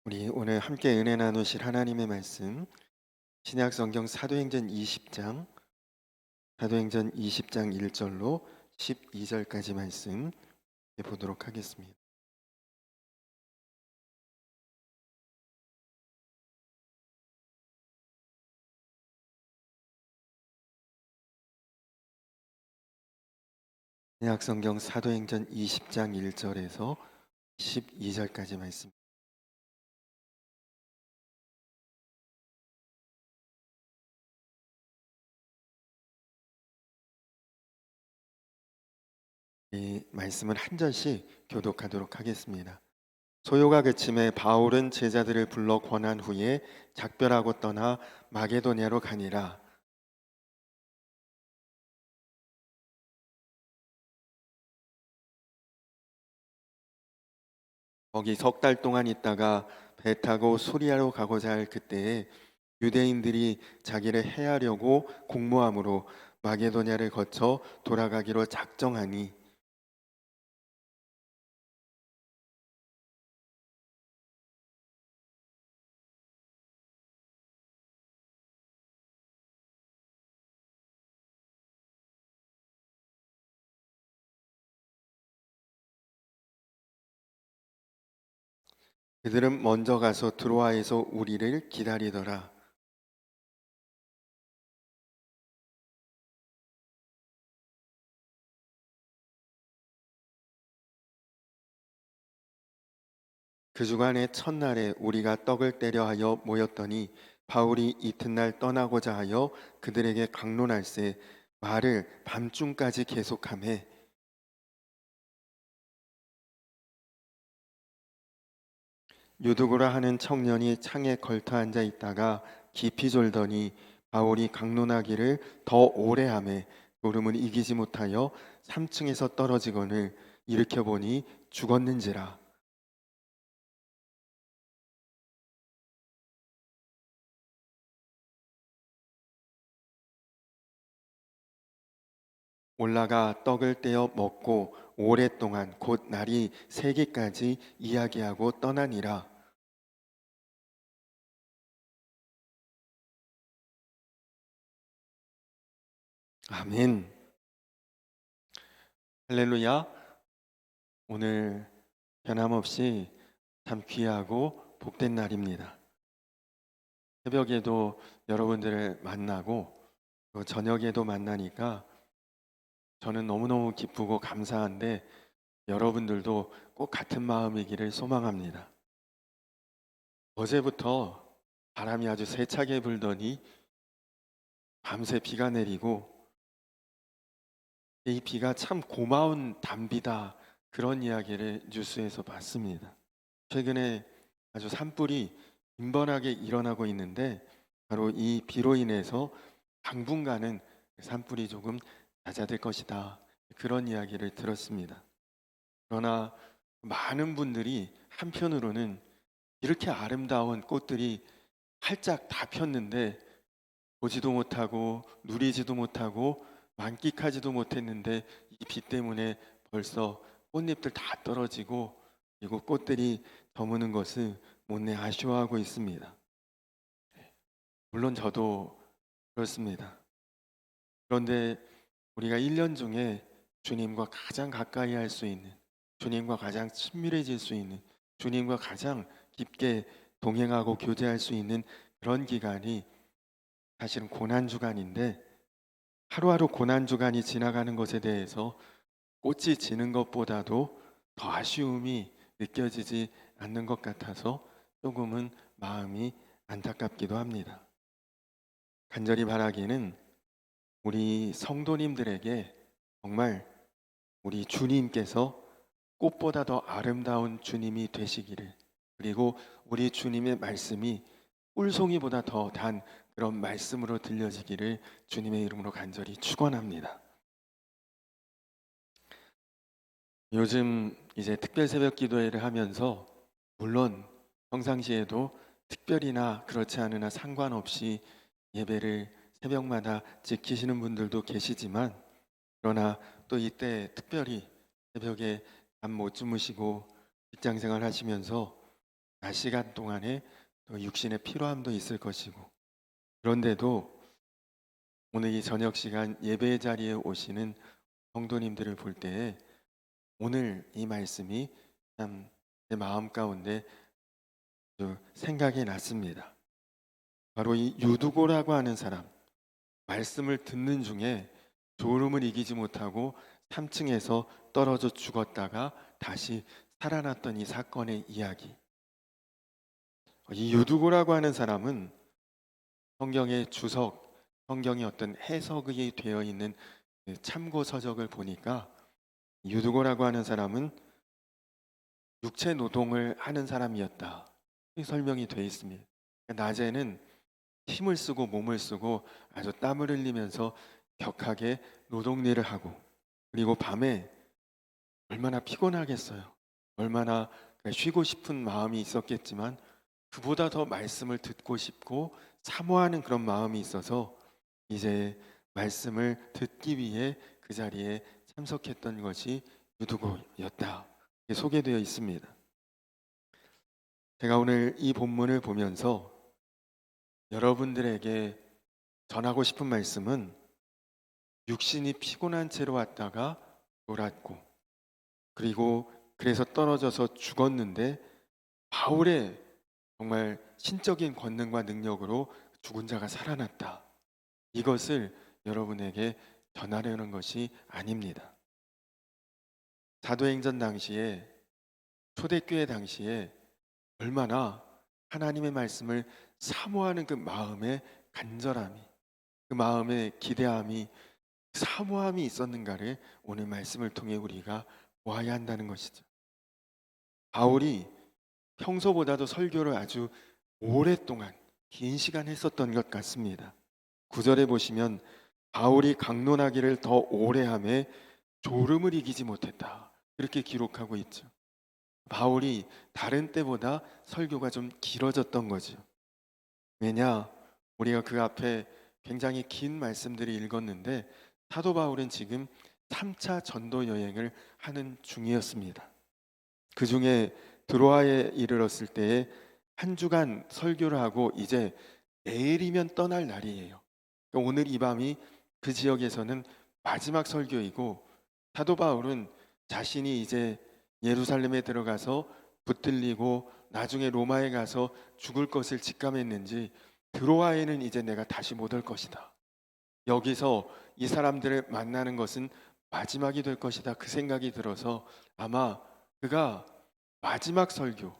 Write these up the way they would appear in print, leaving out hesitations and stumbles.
우리 오늘 함께 은혜 나누실 하나님의 말씀 신약 성경 사도행전 20장 1절로 12절까지 말씀 보도록 하겠습니다. 신약 성경 사도행전 20장 1절에서 12절까지 말씀. 이 말씀은 한 절씩 교독하도록 하겠습니다. 소요가 그침에 바울은 제자들을 불러 권한 후에 작별하고 떠나 마게도냐로 가니라. 거기 석 달 동안 있다가 배 타고 수리아로 가고자 할 그때에 유대인들이 자기를 해하려고 공모함으로 마게도냐를 거쳐 돌아가기로 작정하니 그들은 먼저 가서 드로아에서 우리를 기다리더라. 그 주간의 첫날에 우리가 떡을 떼려 하여 모였더니 바울이 이튿날 떠나고자 하여 그들에게 강론할세 말을 밤중까지 계속하매 유두구라 하는 청년이 창에 걸터 앉아 있다가 깊이 졸더니 바울이 강론하기를 더 오래 하매 졸음을 이기지 못하여 3층에서 떨어지거늘 일으켜 보니 죽었는지라. 올라가 떡을 떼어 먹고 오랫동안 곧 날이 새기까지 이야기하고 떠나니라. 아멘. 할렐루야. 오늘 변함없이 참 귀하고 복된 날입니다. 새벽에도 여러분들을 만나고 또 저녁에도 만나니까 저는 너무너무 기쁘고 감사한데 여러분들도 꼭 같은 마음이기를 소망합니다. 어제부터 바람이 아주 세차게 불더니 밤새 비가 내리고 이 비가 참 고마운 단비다 그런 이야기를 뉴스에서 봤습니다. 최근에 아주 산불이 빈번하게 일어나고 있는데 바로 이 비로 인해서 당분간은 산불이 조금 잦아들 것이다 그런 이야기를 들었습니다. 그러나 많은 분들이 한편으로는 이렇게 아름다운 꽃들이 활짝 다 폈는데 보지도 못하고 누리지도 못하고 만끽하지도 못했는데 이 비 때문에 벌써 꽃잎들 다 떨어지고 그리고 꽃들이 저무는 것을 못내 아쉬워하고 있습니다. 물론 저도 그렇습니다. 그런데 우리가 1년 중에 주님과 가장 가까이 할 수 있는, 주님과 가장 친밀해질 수 있는, 주님과 가장 깊게 동행하고 교제할 수 있는 그런 기간이 사실은 고난주간인데 하루하루 고난주간이 지나가는 것에 대해서 꽃이 지는 것보다도 더 아쉬움이 느껴지지 않는 것 같아서 조금은 마음이 안타깝기도 합니다. 간절히 바라기는 우리 성도님들에게 정말 우리 주님께서 꽃보다 더 아름다운 주님이 되시기를, 그리고 우리 주님의 말씀이 꿀송이보다 더 단 그런 말씀으로 들려지기를 주님의 이름으로 간절히 축원합니다. 요즘 이제 특별 새벽 기도회를 하면서 물론 평상시에도 특별이나 그렇지 않으나 상관없이 예배를 새벽마다 지키시는 분들도 계시지만 그러나 또 이때 특별히 새벽에 잠 못 주무시고 직장 생활 하시면서 낮 시간 동안에 또 육신의 피로함도 있을 것이고, 그런데도 오늘 이 저녁 시간 예배 자리에 오시는 성도님들을 볼 때에 오늘 이 말씀이 참 내 마음 가운데 아주 생각이 났습니다. 바로 이 유두고라고 하는 사람, 말씀을 듣는 중에 졸음을 이기지 못하고 3층에서 떨어져 죽었다가 다시 살아났던 이 사건의 이야기. 이 유두고라고 하는 사람은 성경의 주석, 성경의 어떤 해석이 되어 있는 그 참고 서적을 보니까 유두고라고 하는 사람은 육체 노동을 하는 사람이었다. 이 설명이 되어 있습니다. 낮에는 힘을 쓰고 몸을 쓰고 아주 땀을 흘리면서 격하게 노동일을 하고, 그리고 밤에 얼마나 피곤하겠어요. 얼마나 쉬고 싶은 마음이 있었겠지만 그보다 더 말씀을 듣고 싶고 사모하는 그런 마음이 있어서 이제 말씀을 듣기 위해 그 자리에 참석했던 것이 유두고였다. 이렇게 소개되어 있습니다. 제가 오늘 이 본문을 보면서 여러분들에게 전하고 싶은 말씀은, 육신이 피곤한 채로 왔다가 놀았고, 그리고 그래서 떨어져서 죽었는데 바울의 정말 신적인 권능과 능력으로 죽은 자가 살아났다. 이것을 여러분에게 전하려는 것이 아닙니다. 사도행전 당시에, 초대교회 당시에 얼마나 하나님의 말씀을 사모하는 그 마음의 간절함이, 그 마음의 기대함이, 사모함이 있었는가를 오늘 말씀을 통해 우리가 보아야 한다는 것이죠. 바울이 평소보다도 설교를 아주 오랫동안 긴 시간 했었던 것 같습니다. 9절에 보시면 바울이 강론하기를 더 오래 하매 졸음을 이기지 못했다. 그렇게 기록하고 있죠. 바울이 다른 때보다 설교가 좀 길어졌던 거죠. 왜냐? 우리가 그 앞에 굉장히 긴 말씀들이 읽었는데 사도 바울은 지금 3차 전도 여행을 하는 중이었습니다. 그 중에 드로아에 이르렀을 때에 한 주간 설교를 하고 이제 내일이면 떠날 날이에요. 그러니까 오늘 이 밤이 그 지역에서는 마지막 설교이고, 사도 바울은 자신이 이제 예루살렘에 들어가서 붙들리고 나중에 로마에 가서 죽을 것을 직감했는지 드로아에는 이제 내가 다시 못 올 것이다. 여기서 이 사람들을 만나는 것은 마지막이 될 것이다. 그 생각이 들어서 아마 그가 마지막 설교,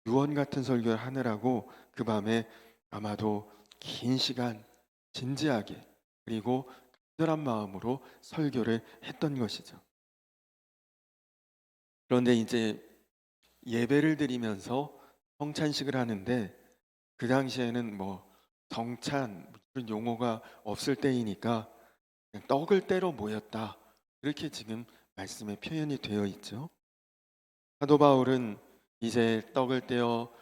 유언 같은 설교를 하느라고 그 밤에 아마도 긴 시간 진지하게 그리고 간절한 마음으로 설교를 했던 것이죠. 그런데 이제 예배를 드리면서 성찬식을 하는데 그 당시에는 뭐 성찬 이런 용어가 없을 때이니까 그냥 떡을 떼러 모였다. 그렇게 지금 말씀에 표현이 되어 있죠. 사도 바울은 이제 떡을 떼어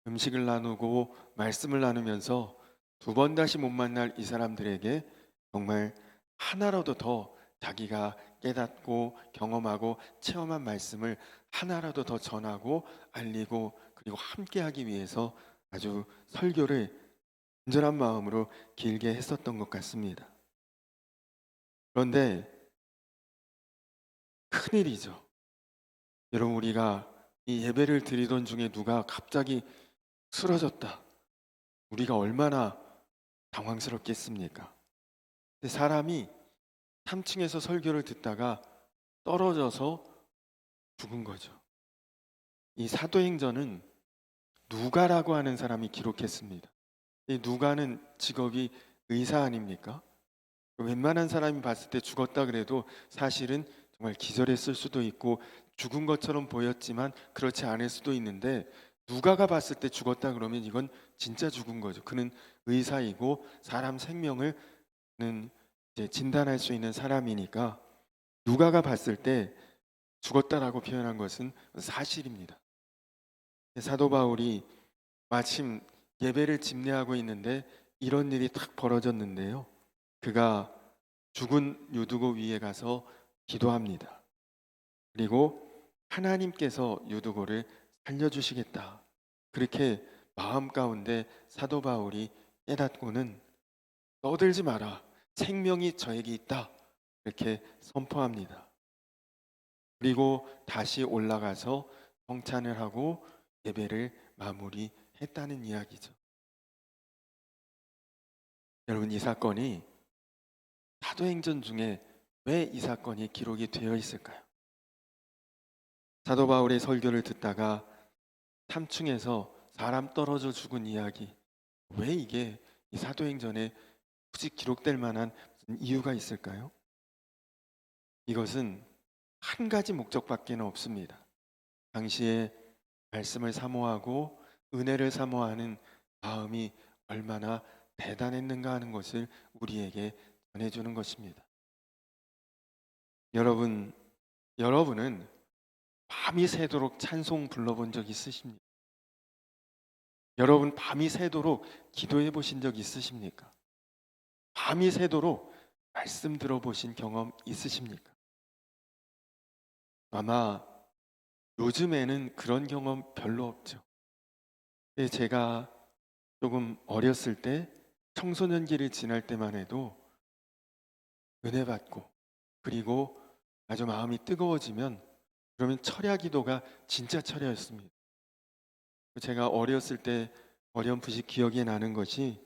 음식을 나누고 말씀을 나누면서 두 번 다시 못 만날 이 사람들에게 정말 하나라도 더 자기가 깨닫고 경험하고 체험한 말씀을 하나라도 더 전하고 알리고 그리고 함께하기 위해서 아주 설교를 간절한 마음으로 길게 했었던 것 같습니다. 그런데 큰일이죠. 여러분, 우리가 이 예배를 드리던 중에 누가 갑자기 쓰러졌다. 우리가 얼마나 당황스럽겠습니까? 근데 사람이 3층에서 설교를 듣다가 떨어져서 죽은 거죠. 이 사도행전은 누가라고 하는 사람이 기록했습니다. 이 누가는 직업이 의사 아닙니까? 웬만한 사람이 봤을 때 죽었다 그래도 사실은 정말 기절했을 수도 있고 죽은 것처럼 보였지만 그렇지 않을 수도 있는데, 누가가 봤을 때 죽었다 그러면 이건 진짜 죽은 거죠. 그는 의사이고 사람 생명을 는 이제 진단할 수 있는 사람이니까 누가가 봤을 때 죽었다라고 표현한 것은 사실입니다. 사도 바울이 마침 예배를 집례하고 있는데 이런 일이 탁 벌어졌는데요. 그가 죽은 유두고 위에 가서 기도합니다. 그리고 하나님께서 유두고를 살려주시겠다. 그렇게 마음 가운데 사도 바울이 깨닫고는 떠들지 마라. 생명이 저에게 있다. 이렇게 선포합니다. 그리고 다시 올라가서 성찬을 하고 예배를 마무리했다는 이야기죠. 여러분, 이 사건이 사도행전 중에 왜 이 사건이 기록이 되어 있을까요? 사도 바울의 설교를 듣다가 3층에서 사람 떨어져 죽은 이야기, 왜 이게 이 사도행전에 굳이 기록될 만한 무슨 이유가 있을까요? 이것은 한 가지 목적밖에 없습니다. 당시에 말씀을 사모하고 은혜를 사모하는 마음이 얼마나 대단했는가 하는 것을 우리에게 전해주는 것입니다. 여러분은 밤이 새도록 찬송 불러본 적 있으십니까? 여러분, 밤이 새도록 기도해 보신 적 있으십니까? 밤이 새도록 말씀 들어보신 경험 있으십니까? 아마 요즘에는 그런 경험 별로 없죠. 근데 제가 조금 어렸을 때 청소년기를 지날 때만 해도 은혜 받고, 그리고 아주 마음이 뜨거워지면 그러면 철야 기도가 진짜 철야였습니다. 제가 어렸을 때 어렴풋이 기억이 나는 것이,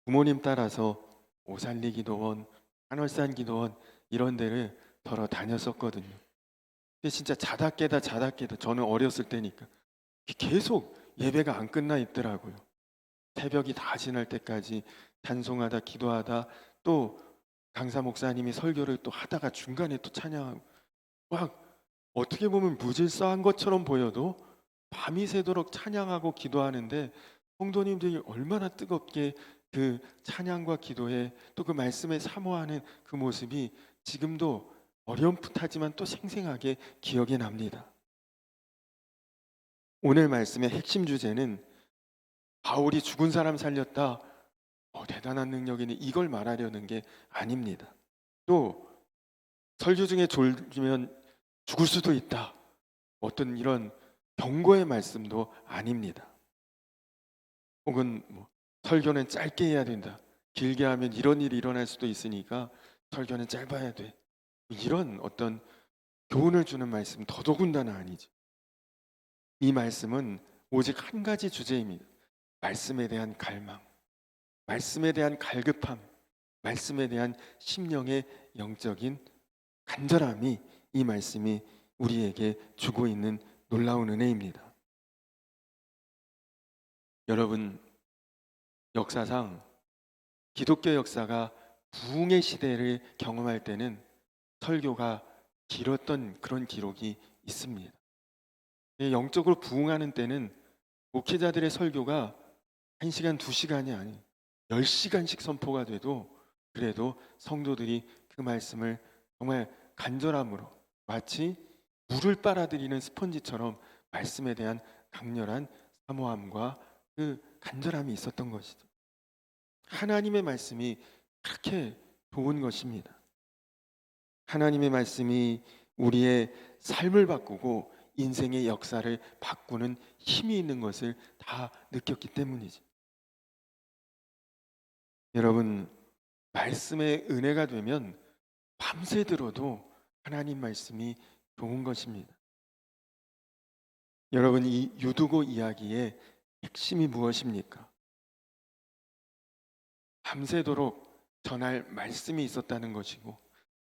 부모님 따라서 오살리 기도원, 한월산 기도원 이런 데를 걸어 다녔었거든요. 근데 진짜 자다 깨다 저는 어렸을 때니까 계속 예배가 안 끝나 있더라고요. 새벽이 다 지날 때까지 찬송하다 기도하다, 또 강사 목사님이 설교를 또 하다가 중간에 또 찬양하고, 막 어떻게 보면 무질서한 것처럼 보여도 밤이 새도록 찬양하고 기도하는데, 성도님들이 얼마나 뜨겁게 그 찬양과 기도에 또 그 말씀에 사모하는 그 모습이 지금도 어렴풋하지만 또 생생하게 기억에 납니다. 오늘 말씀의 핵심 주제는 바울이 죽은 사람 살렸다, 대단한 능력이네, 이걸 말하려는 게 아닙니다. 또 설교 중에 졸면 죽을 수도 있다, 어떤 이런 경고의 말씀도 아닙니다. 혹은 설교는 짧게 해야 된다, 길게 하면 이런 일이 일어날 수도 있으니까 설교는 짧아야 돼, 이런 어떤 교훈을 주는 말씀 더더군다나 아니죠. 이 말씀은 오직 한 가지 주제입니다. 말씀에 대한 갈망, 말씀에 대한 갈급함, 말씀에 대한 심령의 영적인 간절함이 이 말씀이 우리에게 주고 있는 놀라운 은혜입니다. 여러분, 역사상 기독교 역사가 부흥의 시대를 경험할 때는 설교가 길었던 그런 기록이 있습니다. 영적으로 부흥하는 때는 목회자들의 설교가 1시간, 2시간이 아닌 10시간씩 선포가 돼도, 그래도 성도들이 그 말씀을 정말 간절함으로, 마치 물을 빨아들이는 스펀지처럼 말씀에 대한 강렬한 사모함과 그 간절함이 있었던 것이죠. 하나님의 말씀이 그렇게 좋은 것입니다. 하나님의 말씀이 우리의 삶을 바꾸고 인생의 역사를 바꾸는 힘이 있는 것을 다 느꼈기 때문이죠. 여러분, 말씀의 은혜가 되면 밤새 들어도 하나님 말씀이 좋은 것입니다. 여러분, 이 유두고 이야기의 핵심이 무엇입니까? 밤새도록 전할 말씀이 있었다는 것이고,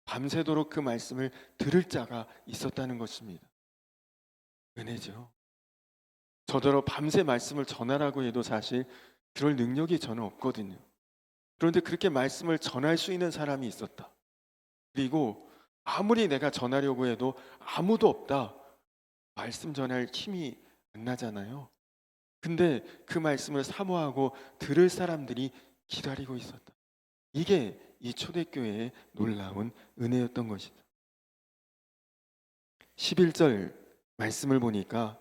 밤새도록 그 말씀을 들을 자가 있었다는 것입니다. 은혜죠. 저더러 밤새 말씀을 전하라고 해도 사실 그럴 능력이 저는 없거든요. 그런데 그렇게 말씀을 전할 수 있는 사람이 있었다. 그리고 아무리 내가 전하려고 해도 아무도 없다, 말씀 전할 힘이 안 나잖아요. 근데 그 말씀을 사모하고 들을 사람들이 기다리고 있었다. 이게 이 초대교회의 놀라운 은혜였던 것이다. 11절 말씀을 보니까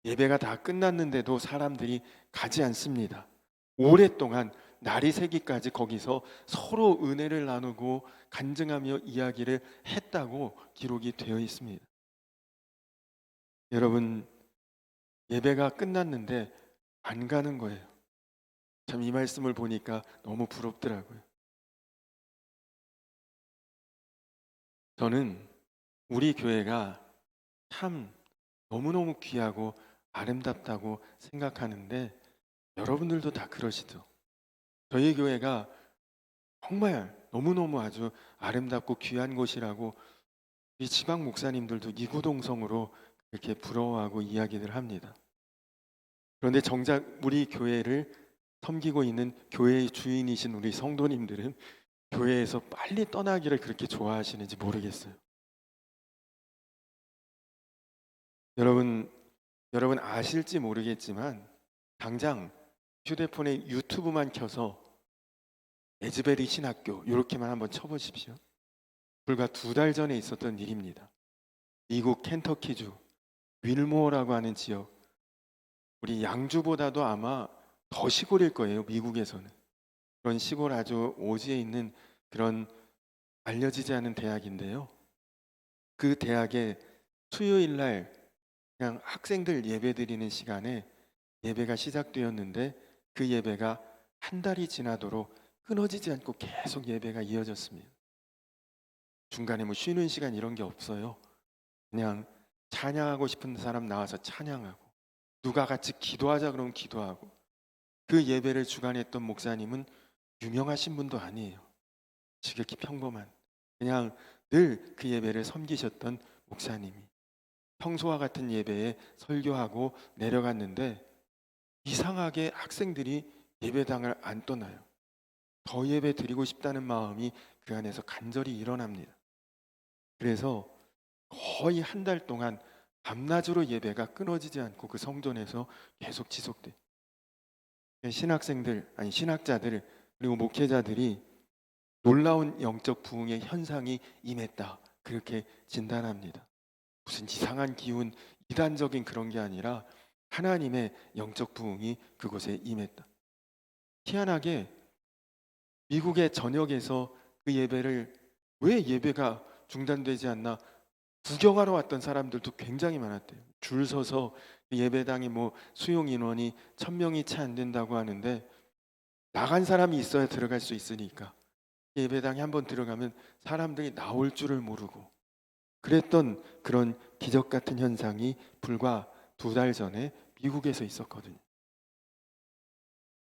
예배가 다 끝났는데도 사람들이 가지 않습니다. 오랫동안 날이 새기까지 거기서 서로 은혜를 나누고 간증하며 이야기를 했다고 기록이 되어 있습니다. 여러분, 예배가 끝났는데 안 가는 거예요. 참 이 말씀을 보니까 너무 부럽더라고요. 저는 우리 교회가 참 너무너무 귀하고 아름답다고 생각하는데 여러분들도 다 그러시죠? 저희 교회가 정말 너무너무 아주 아름답고 귀한 곳이라고 이 지방 목사님들도 이구동성으로 이렇게 부러워하고 이야기를 합니다. 그런데 정작 우리 교회를 섬기고 있는 교회의 주인이신 우리 성도님들은 교회에서 빨리 떠나기를 그렇게 좋아하시는지 모르겠어요. 여러분, 여러분 아실지 모르겠지만 당장 휴대폰에 유튜브만 켜서 에즈베리 신학교 이렇게만 한번 쳐보십시오. 불과 2달 전에 있었던 일입니다. 미국 켄터키주 윌모어라고 하는 지역, 우리 양주보다도 아마 더 시골일 거예요. 미국에서는 그런 시골 아주 오지에 있는 그런 알려지지 않은 대학인데요. 그 대학에 수요일 날 그냥 학생들 예배 드리는 시간에 예배가 시작되었는데 그 예배가 한 달이 지나도록 끊어지지 않고 계속 예배가 이어졌습니다. 중간에 뭐 쉬는 시간 이런 게 없어요. 그냥 찬양하고 싶은 사람 나와서 찬양하고 누가 같이 기도하자 그러면 기도하고 그 예배를 주관했던 목사님은 유명하신 분도 아니에요. 지극히 평범한 그냥 늘 그 예배를 섬기셨던 목사님이 평소와 같은 예배에 설교하고 내려갔는데 이상하게 학생들이 예배당을 안 떠나요. 더 예배 드리고 싶다는 마음이 그 안에서 간절히 일어납니다. 그래서 거의 한 달 동안 밤낮으로 예배가 끊어지지 않고 그 성전에서 계속 지속돼. 신학생들 아니 신학자들 그리고 목회자들이 놀라운 영적 부흥의 현상이 임했다 그렇게 진단합니다. 무슨 이상한 기운 이단적인 그런 게 아니라 하나님의 영적 부흥이 그곳에 임했다. 희한하게 미국의 전역에서 그 예배를 왜 예배가 중단되지 않나 구경하러 왔던 사람들도 굉장히 많았대요. 줄 서서 그 예배당이 뭐 수용 인원이 1,000명이 채 안 된다고 하는데 나간 사람이 있어야 들어갈 수 있으니까 예배당에 한번 들어가면 사람들이 나올 줄을 모르고 그랬던 그런 기적 같은 현상이 불과 2달 전에 미국에서 있었거든요.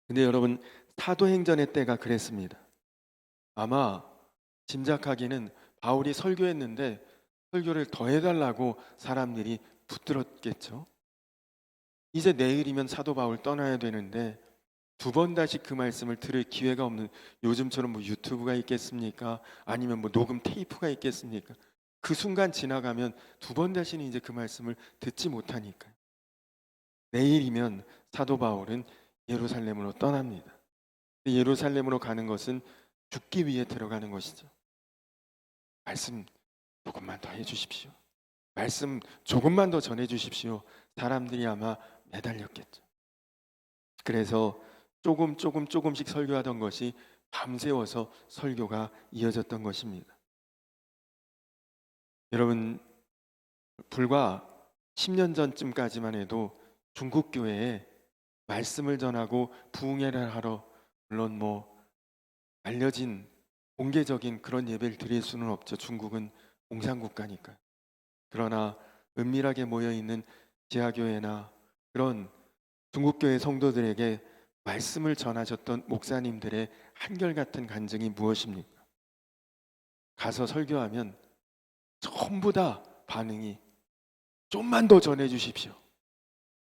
근데 여러분 사도행전의 때가 그랬습니다. 아마 짐작하기는 바울이 설교했는데 설교를 더 해달라고 사람들이 붙들었겠죠. 이제 내일이면 사도 바울 떠나야 되는데 2번 다시 그 말씀을 들을 기회가 없는 요즘처럼 뭐 유튜브가 있겠습니까? 아니면 뭐 녹음 테이프가 있겠습니까? 그 순간 지나가면 2번 다시는 이제 그 말씀을 듣지 못하니까요. 내일이면 사도 바울은 예루살렘으로 떠납니다. 예루살렘으로 가는 것은 죽기 위해 들어가는 것이죠. 말씀 조금만 더 해주십시오. 말씀 조금만 더 전해주십시오. 사람들이 아마 매달렸겠죠. 그래서 조금씩 설교하던 것이 밤새워서 설교가 이어졌던 것입니다. 여러분 불과 10년 전쯤까지만 해도 중국 교회에 말씀을 전하고 부흥회를 하러 물론 뭐 알려진 공개적인 그런 예배를 드릴 수는 없죠. 중국은 공산국가니까. 그러나 은밀하게 모여 있는 지하교회나 그런 중국교회 성도들에게 말씀을 전하셨던 목사님들의 한결같은 간증이 무엇입니까? 가서 설교하면 전부 다 반응이 좀만 더 전해 주십시오.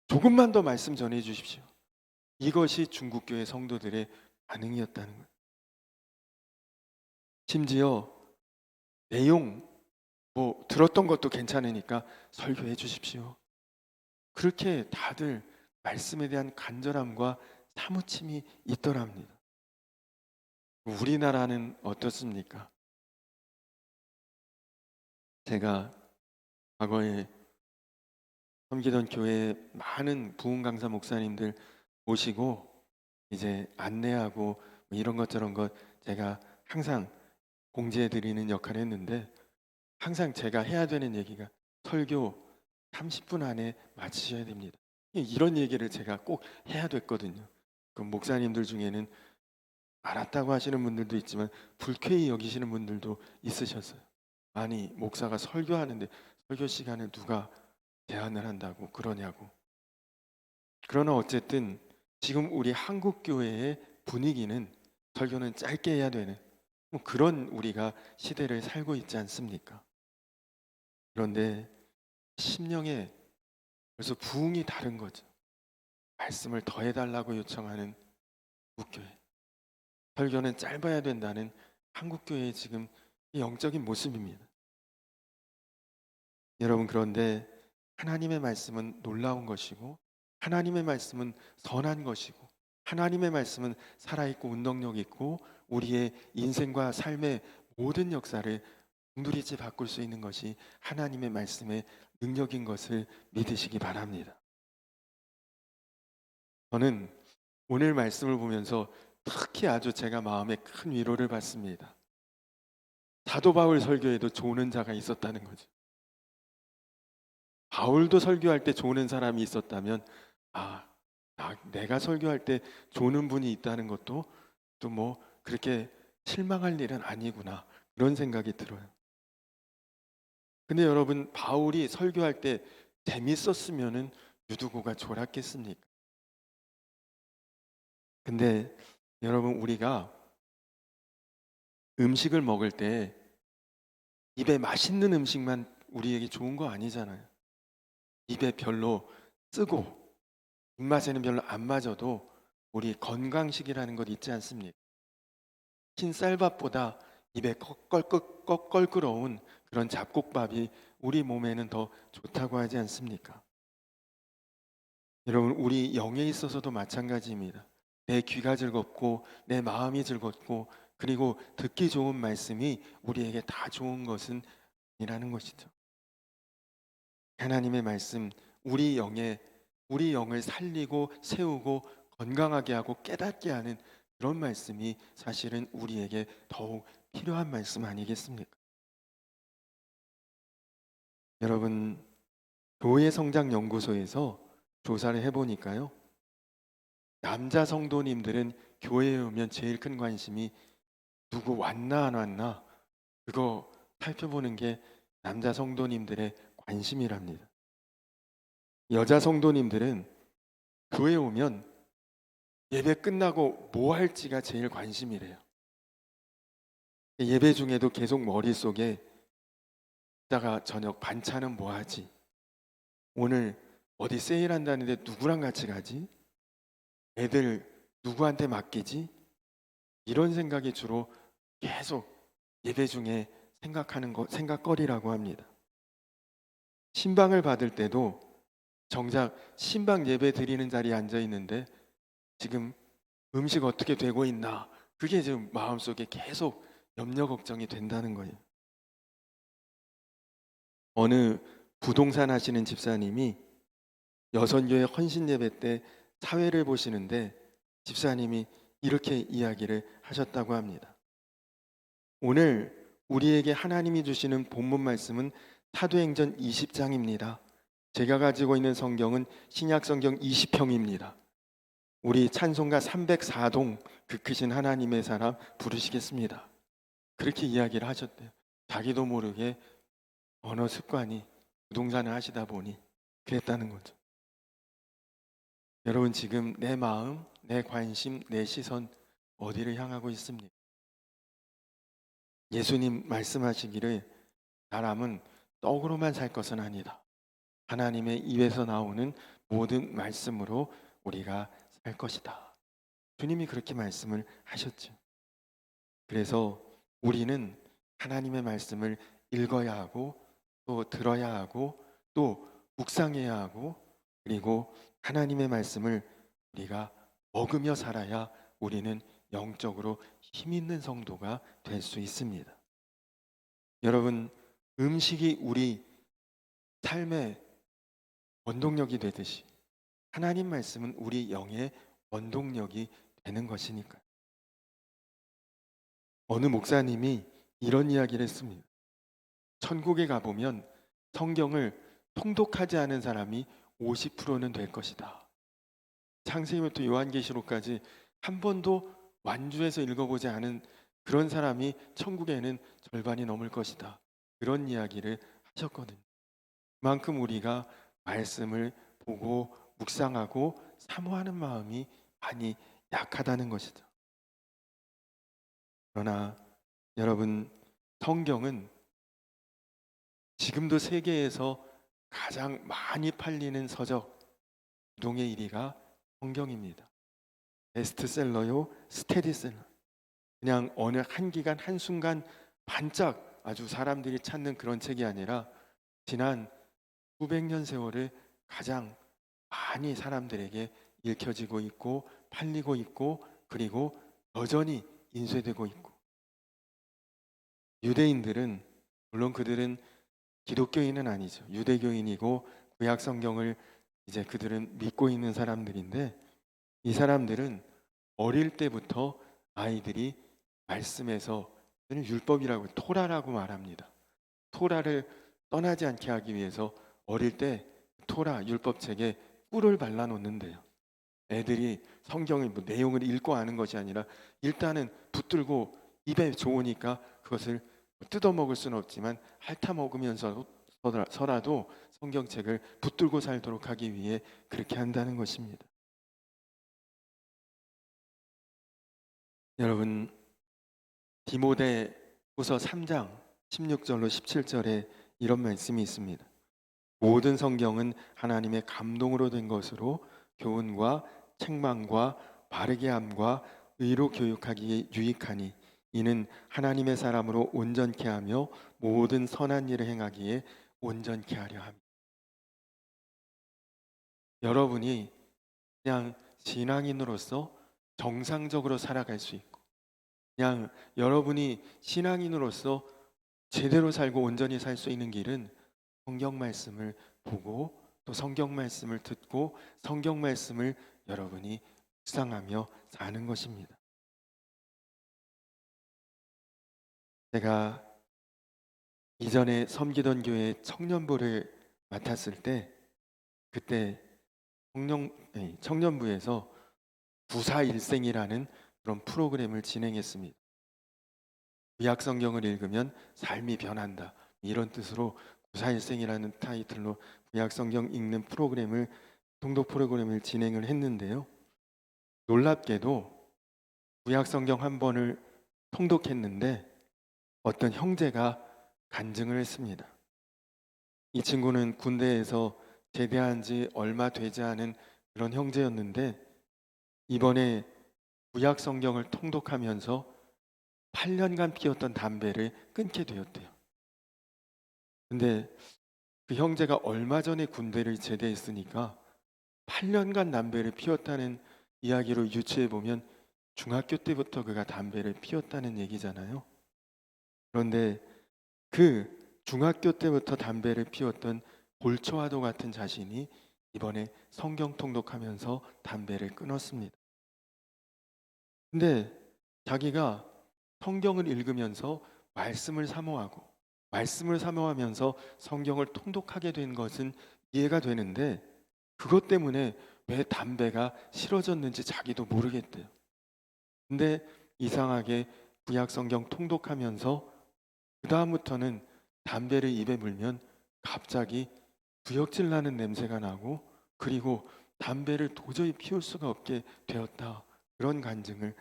조금만 더 말씀 전해 주십시오. 이것이 중국교회 성도들의 반응이었다는 거예요. 심지어 내용 뭐 들었던 것도 괜찮으니까 설교해 주십시오. 그렇게 다들 말씀에 대한 간절함과 사무침이 있더랍니다. 우리나라는 어떻습니까? 제가 과거에 섬기던 교회에 많은 부흥 강사 목사님들 모시고 이제 안내하고 뭐 이런 것 저런 것 제가 항상 공지해 드리는 역할을 했는데 항상 제가 해야 되는 얘기가 설교 30분 안에 마치셔야 됩니다. 이런 얘기를 제가 꼭 해야 됐거든요. 그 목사님들 중에는 알았다고 하시는 분들도 있지만 불쾌히 여기시는 분들도 있으셨어요. 아니, 목사가 설교하는데 설교 시간을 누가 제한을 한다고 그러냐고. 그러나 어쨌든 지금 우리 한국 교회의 분위기는 설교는 짧게 해야 되는 뭐 그런 우리가 시대를 살고 있지 않습니까? 그런데 심령에 벌써 부흥이 다른 거죠. 말씀을 더 해달라고 요청하는 국교회. 설교는 짧아야 된다는 한국 교회의 지금 이 영적인 모습입니다. 여러분, 그런데 하나님의 말씀은 놀라운 것이고 하나님의 말씀은 선한 것이고 하나님의 말씀은 살아있고 운동력 있고 우리의 인생과 삶의 모든 역사를 동두리째 바꿀 수 있는 것이 하나님의 말씀의 능력인 것을 믿으시기 바랍니다. 저는 오늘 말씀을 보면서 특히 아주 제가 마음에 큰 위로를 받습니다. 사도 바울 설교에도 조는 자가 있었다는 거죠. 바울도 설교할 때 조는 사람이 있었다면 내가 설교할 때 조는 분이 있다는 것도 또 뭐 그렇게 실망할 일은 아니구나 그런 생각이 들어요. 근데 여러분, 바울이 설교할 때 재밌었으면은 유두고가 졸았겠습니까? 근데 여러분, 우리가 음식을 먹을 때 입에 맛있는 음식만 우리에게 좋은 거 아니잖아요. 입에 별로 쓰고 입맛에는 별로 안 맞아도 우리 건강식이라는 것 있지 않습니까? 흰 쌀밥보다 입에 껄껄끄러운 그런 잡곡밥이 우리 몸에는 더 좋다고 하지 않습니까? 여러분, 우리 영에 있어서도 마찬가지입니다. 내 귀가 즐겁고 내 마음이 즐겁고 그리고 듣기 좋은 말씀이 우리에게 다 좋은 것은 아니라는 것이죠. 하나님의 말씀, 우리 영을 살리고 세우고 건강하게 하고 깨닫게 하는 그런 말씀이 사실은 우리에게 더욱 필요한 말씀 아니겠습니까? 여러분, 교회 성장 연구소에서 조사를 해보니까요, 남자 성도님들은 교회에 오면 제일 큰 관심이 누구 왔나 안 왔나 그거 살펴보는 게 남자 성도님들의 관심이랍니다. 여자 성도님들은 교회 오면 예배 끝나고 뭐 할지가 제일 관심이래요. 예배 중에도 계속 머릿속에 이따가 저녁 반찬은 뭐 하지? 오늘 어디 세일한다는데 누구랑 같이 가지? 애들 누구한테 맡기지? 이런 생각이 주로 계속 예배 중에 생각거리라고 합니다. 신방을 받을 때도 정작 신방 예배 드리는 자리에 앉아 있는데 지금 음식 어떻게 되고 있나? 그게 지금 마음속에 계속 염려 걱정이 된다는 거예요. 어느 부동산 하시는 집사님이 여선교회 헌신 예배 때 사회를 보시는데 집사님이 이렇게 이야기를 하셨다고 합니다. 오늘 우리에게 하나님이 주시는 본문 말씀은 사도행전 20장입니다. 제가 가지고 있는 성경은 신약 성경 20평입니다. 우리 찬송가 304동 그 크신 하나님의 사람 부르시겠습니다. 그렇게 이야기를 하셨대요. 자기도 모르게 언어 습관이 부동산을 하시다 보니 그랬다는 거죠. 여러분, 지금 내 마음, 내 관심, 내 시선 어디를 향하고 있습니까? 예수님 말씀하시기를 사람은 떡으로만 살 것은 아니다. 하나님의 입에서 나오는 모든 말씀으로 우리가 살 것이다. 주님이 그렇게 말씀을 하셨죠. 그래서 우리는 하나님의 말씀을 읽어야 하고 또 들어야 하고 또 묵상해야 하고 그리고 하나님의 말씀을 우리가 먹으며 살아야 우리는 영적으로 힘 있는 성도가 될 수 있습니다. 여러분, 음식이 우리 삶의 원동력이 되듯이 하나님 말씀은 우리 영의 원동력이 되는 것이니까요. 어느 목사님이 이런 이야기를 했습니다. 천국에 가보면 성경을 통독하지 않은 사람이 50%는 될 것이다. 창세기부터 요한계시록까지 한 번도 완주해서 읽어보지 않은 그런 사람이 천국에는 절반이 넘을 것이다. 그런 이야기를 하셨거든요. 그만큼 우리가 말씀을 보고 묵상하고 사모하는 마음이 많이 약하다는 것이죠. 그러나 여러분, 성경은 지금도 세계에서 가장 많이 팔리는 서적 동의 1위가 성경입니다. 베스트셀러요, 스테디셀러. 그냥 어느 한 기간 한순간 반짝 아주 사람들이 찾는 그런 책이 아니라 지난 수백 년 세월을 가장 많이 사람들에게 읽혀지고 있고 팔리고 있고 그리고 여전히 인쇄되고 있고, 유대인들은 물론 그들은 기독교인은 아니죠. 유대교인이고 구약 성경을 이제 그들은 믿고 있는 사람들인데, 이 사람들은 어릴 때부터 아이들이 말씀에서 율법이라고 토라라고 말합니다. 토라를 떠나지 않게 하기 위해서 어릴 때 토라 율법책에 꿀을 발라 놓는데요. 애들이 성경의 뭐 내용을 읽고 아는 것이 아니라 일단은 붙들고 입에 좋으니까 그것을 뜯어 먹을 수는 없지만 핥아 먹으면서라도 성경책을 붙들고 살도록 하기 위해 그렇게 한다는 것입니다. 여러분, 디모데후서 3장 16절로 17절에 이런 말씀이 있습니다. 모든 성경은 하나님의 감동으로 된 것으로 교훈과 책망과 바르게 함과 의로 교육하기에 유익하니 이는 하나님의 사람으로 온전케 하며 모든 선한 일을 행하기에 온전케 하려 함이다. 여러분이 그냥 신앙인으로서 정상적으로 살아갈 수 있고, 그냥 여러분이 신앙인으로서 제대로 살고 온전히 살 수 있는 길은 성경 말씀을 보고 또 성경 말씀을 듣고 성경 말씀을 여러분이 묵상하며 사는 것입니다. 제가 이전에 섬기던 교회 청년부를 맡았을 때, 그때 청년부에서 구사일생이라는 그런 프로그램을 진행했습니다. 구약 성경을 읽으면 삶이 변한다, 이런 뜻으로 구사일생이라는 타이틀로 구약 성경 읽는 프로그램을, 통독 프로그램을 진행을 했는데요. 놀랍게도 구약 성경 한 번을 통독했는데 어떤 형제가 간증을 했습니다. 이 친구는 군대에서 제대한 지 얼마 되지 않은 그런 형제였는데 이번에 구약 성경을 통독하면서 8년간 피웠던 담배를 끊게 되었대요. 근데 그 형제가 얼마 전에 군대를 제대했으니까 8년간 담배를 피웠다는 이야기로 유추해 보면 중학교 때부터 그가 담배를 피웠다는 얘기잖아요. 그런데 그 중학교 때부터 담배를 피웠던 골초와도 같은 자신이 이번에 성경 통독하면서 담배를 끊었습니다. 근데 자기가 성경을 읽으면서 말씀을 사모하고 말씀을 사모하면서 성경을 통독하게 된 것은 이해가 되는데, 그것 때문에 왜 담배가 싫어졌는지 자기도 모르겠대요. 근데 이상하게 구약 성경 통독하면서 그 다음부터는 담배를 입에 물면 갑자기 구역질 나는 냄새가 나고, 그리고 담배를 도저히 피울 수가 없게 되었다, 그런 간증을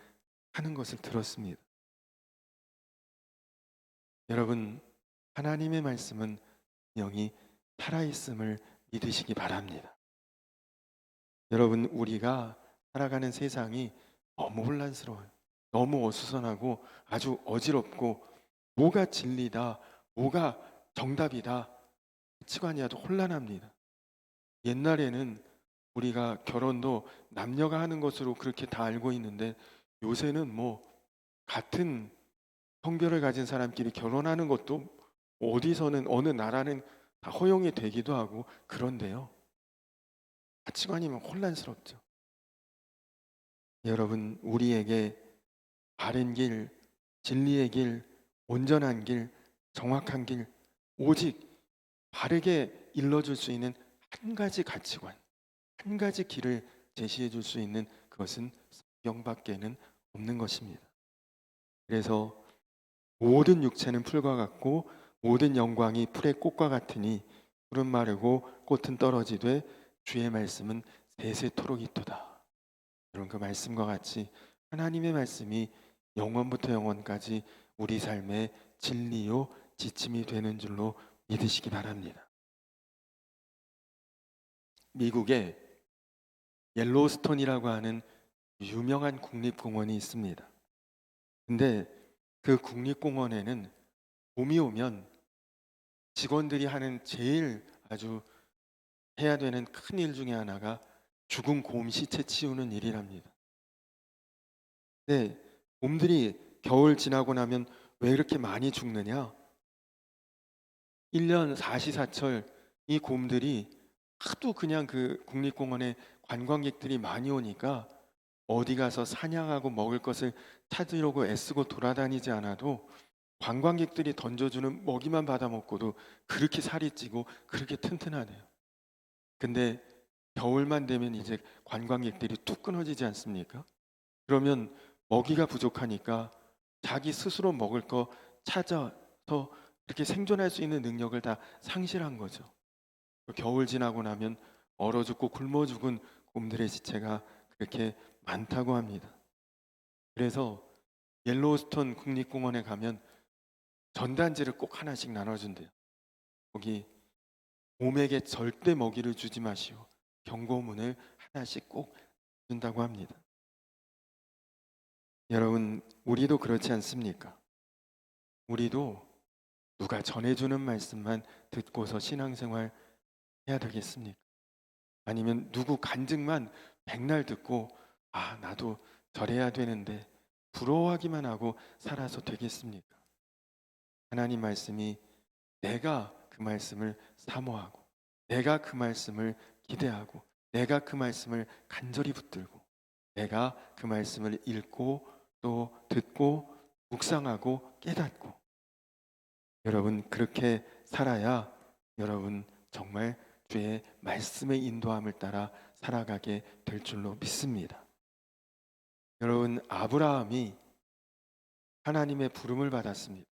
하는 것을 들었습니다. 여러분, 하나님의 말씀은 영이 살아있음을 믿으시기 바랍니다. 여러분, 우리가 살아가는 세상이 너무 혼란스러워요. 너무 어수선하고 아주 어지럽고 뭐가 진리다, 뭐가 정답이다, 가치관이 아주 혼란합니다. 옛날에는 우리가 결혼도 남녀가 하는 것으로 그렇게 다 알고 있는데 요새는 뭐 같은 성별을 가진 사람끼리 결혼하는 것도 어디서는 어느 나라는 다 허용이 되기도 하고 그런데요. 가치관이면 혼란스럽죠. 여러분, 우리에게 바른 길, 진리의 길, 온전한 길, 정확한 길, 오직 바르게 일러줄 수 있는 한 가지 가치관, 한 가지 길을 제시해 줄 수 있는 그것은 성경밖에는 없는 것입니다. 그래서 모든 육체는 풀과 같고 모든 영광이 풀의 꽃과 같으니 풀은 마르고 꽃은 떨어지되 주의 말씀은 세세토록 있도다. 여러분, 그 말씀과 같이 하나님의 말씀이 영원부터 영원까지 우리 삶의 진리요 지침이 되는 줄로 믿으시기 바랍니다. 미국에 옐로우스톤이라고 하는 유명한 국립공원이 있습니다. 근데 그 국립공원에는 봄이 오면 직원들이 하는 제일 아주 해야 되는 큰 일 중에 하나가 죽은 곰 시체 치우는 일이랍니다. 근데 곰들이 겨울 지나고 나면 왜 이렇게 많이 죽느냐? 1년 사시사철 이 곰들이 하도 그냥 그 국립공원에 관광객들이 많이 오니까 어디 가서 사냥하고 먹을 것을 찾으려고 애쓰고 돌아다니지 않아도 관광객들이 던져주는 먹이만 받아 먹고도 그렇게 살이 찌고 그렇게 튼튼하네요. 근데 겨울만 되면 이제 관광객들이 뚝 끊어지지 않습니까? 그러면 먹이가 부족하니까 자기 스스로 먹을 거 찾아서 이렇게 생존할 수 있는 능력을 다 상실한 거죠. 겨울 지나고 나면 얼어 죽고 굶어 죽은 곰들의 시체가 그렇게 많다고 합니다. 그래서 옐로우스톤 국립공원에 가면 전단지를 꼭 하나씩 나눠준대요. 거기 곰에게 절대 먹이를 주지 마시오. 경고문을 하나씩 꼭 준다고 합니다. 여러분, 우리도 그렇지 않습니까? 우리도 누가 전해주는 말씀만 듣고서 신앙생활 해야 되겠습니까? 아니면 누구 간증만 백날 듣고 아, 나도 저래야 되는데 부러워하기만 하고 살아서 되겠습니까? 하나님 말씀이 내가 그 말씀을 사모하고 내가 그 말씀을 기대하고 내가 그 말씀을 간절히 붙들고 내가 그 말씀을 읽고 또 듣고 묵상하고 깨닫고 여러분 그렇게 살아야 여러분 정말 주의 말씀의 인도함을 따라 살아가게 될 줄로 믿습니다. 여러분, 아브라함이 하나님의 부름을 받았습니다.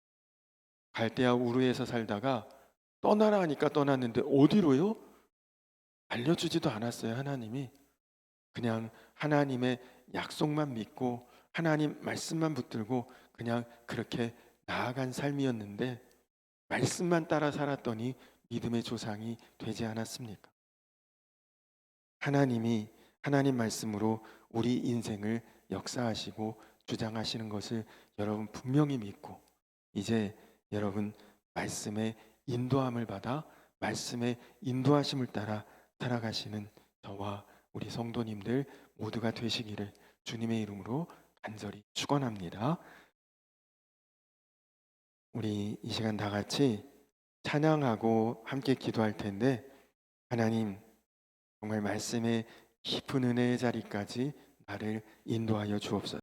갈대아 우르에서 살다가 떠나라 하니까 떠났는데 어디로요? 알려주지도 않았어요. 하나님이 그냥 하나님의 약속만 믿고 하나님 말씀만 붙들고 그냥 그렇게 나아간 삶이었는데 말씀만 따라 살았더니 믿음의 조상이 되지 않았습니까? 하나님이 하나님 말씀으로 우리 인생을 역사하시고 주장하시는 것을 여러분 분명히 믿고 이제 여러분 말씀의 인도함을 받아 말씀의 인도하심을 따라 살아가시는 저와 우리 성도님들 모두가 되시기를 주님의 이름으로 간절히 축원합니다. 우리 이 시간 다 같이 찬양하고 함께 기도할 텐데 하나님 정말 말씀의 깊은 은혜의 자리까지 나를 인도하여 주옵소서.